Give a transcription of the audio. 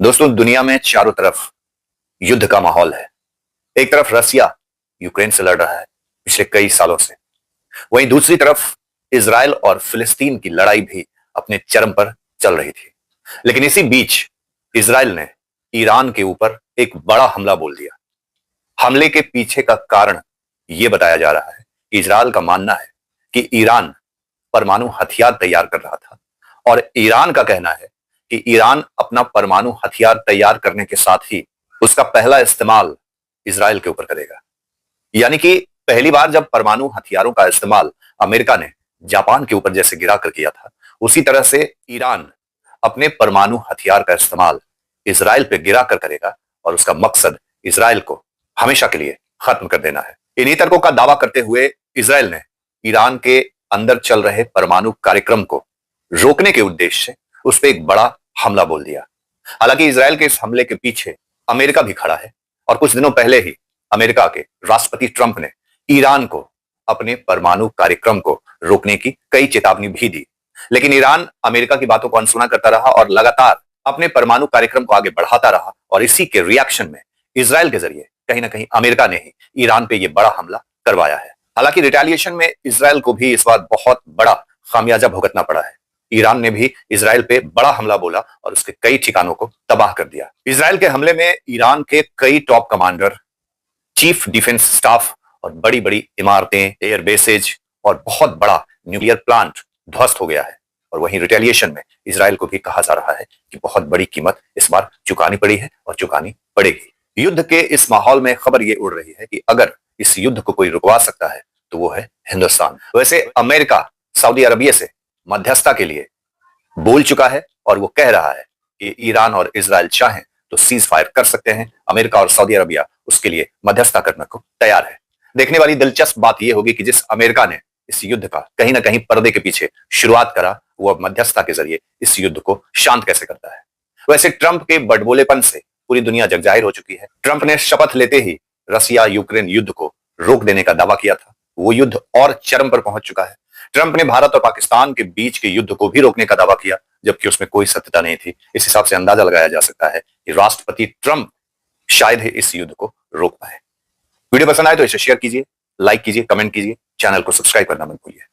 दोस्तों, दुनिया में चारों तरफ युद्ध का माहौल है। एक तरफ रसिया यूक्रेन से लड़ रहा है पिछले कई सालों से। वहीं दूसरी तरफ इजराइल और फिलिस्तीन की लड़ाई भी अपने चरम पर चल रही थी। लेकिन इसी बीच इजराइल ने ईरान के ऊपर एक बड़ा हमला बोल दिया। हमले के पीछे का कारण यह बताया जा रहा है। इजराइल का मानना है कि ईरान परमाणु हथियार तैयार कर रहा था और ईरान का कहना है कि ईरान अपना परमाणु हथियार तैयार करने के साथ ही उसका पहला इस्तेमाल इजराइल के ऊपर करेगा। यानी कि पहली बार जब परमाणु हथियारों का इस्तेमाल अमेरिका ने जापान के ऊपर जैसे गिरा कर किया था, उसी तरह से ईरान अपने परमाणु हथियार का इस्तेमाल इजराइल पे गिरा कर करेगा और उसका मकसद इजराइल को हमेशा के लिए खत्म कर देना है। इन्हीं तर्कों का दावा करते हुए इजराइल ने ईरान के अंदर चल रहे परमाणु कार्यक्रम को रोकने के उद्देश्य से उस पर एक बड़ा हमला बोल दिया। हालांकि इजराइल के इस हमले के पीछे अमेरिका भी खड़ा है और कुछ दिनों पहले ही अमेरिका के राष्ट्रपति ट्रंप ने ईरान को अपने परमाणु कार्यक्रम को रोकने की कई चेतावनी भी दी। लेकिन ईरान अमेरिका की बातों को अनसुना करता रहा और लगातार अपने परमाणु कार्यक्रम को आगे बढ़ाता रहा और इसी के रिएक्शन में इजराइल के जरिए कहीं ना कहीं अमेरिका ने ही ईरान पे यह बड़ा हमला करवाया है। हालांकि रिटेलिएशन में इजराइल को भी इस बार बहुत बड़ा खामियाजा भुगतना पड़ा है। ईरान ने भी इजराइल पे बड़ा हमला बोला और उसके कई ठिकानों को तबाह कर दिया। इजराइल के हमले में ईरान के कई top commander, chief defence staff और बड़ी बड़ी इमारतें, एयर बेसेज और बहुत बड़ा न्यूक्लियर प्लांट ध्वस्त हो गया है। और वहीं रिटेलिएशन में इजराइल को भी कहा जा रहा है कि बहुत बड़ी कीमत इस बार चुकानी पड़ी है और चुकानी पड़ेगी। युद्ध के इस माहौल में खबर यह उड़ रही है कि अगर इस युद्ध को कोई रुकवा सकता है तो वो है हिंदुस्तान। वैसे अमेरिका सऊदी अरबिया से मध्यस्थता के लिए बोल चुका है और वो कह रहा है कि ईरान और इजराइल चाहें तो सीज फायर कर सकते हैं। अमेरिका और सऊदी अरबिया उसके लिए मध्यस्थता करने को तैयार है। देखने वाली दिलचस्प बात यह होगी कि जिस अमेरिका ने इस युद्ध का कहीं ना कहीं पर्दे के पीछे शुरुआत करा, वो अब मध्यस्थता के जरिए इस युद्ध को शांत कैसे करता है। वैसे ट्रंप के बड़बोलेपन से पूरी दुनिया जगजाहिर हो चुकी है। ट्रंप ने शपथ लेते ही रसिया यूक्रेन युद्ध को रोक देने का दावा किया था। वो युद्ध और चरम पर पहुंच चुका है। ट्रंप ने भारत और पाकिस्तान के बीच के युद्ध को भी रोकने का दावा किया, जबकि उसमें कोई सत्यता नहीं थी। इस हिसाब से अंदाजा लगाया जा सकता है कि राष्ट्रपति ट्रंप शायद ही इस युद्ध को रोक पाए। वीडियो पसंद आए तो इसे शेयर कीजिए, लाइक कीजिए, कमेंट कीजिए, चैनल को सब्सक्राइब करना मत भूलिए।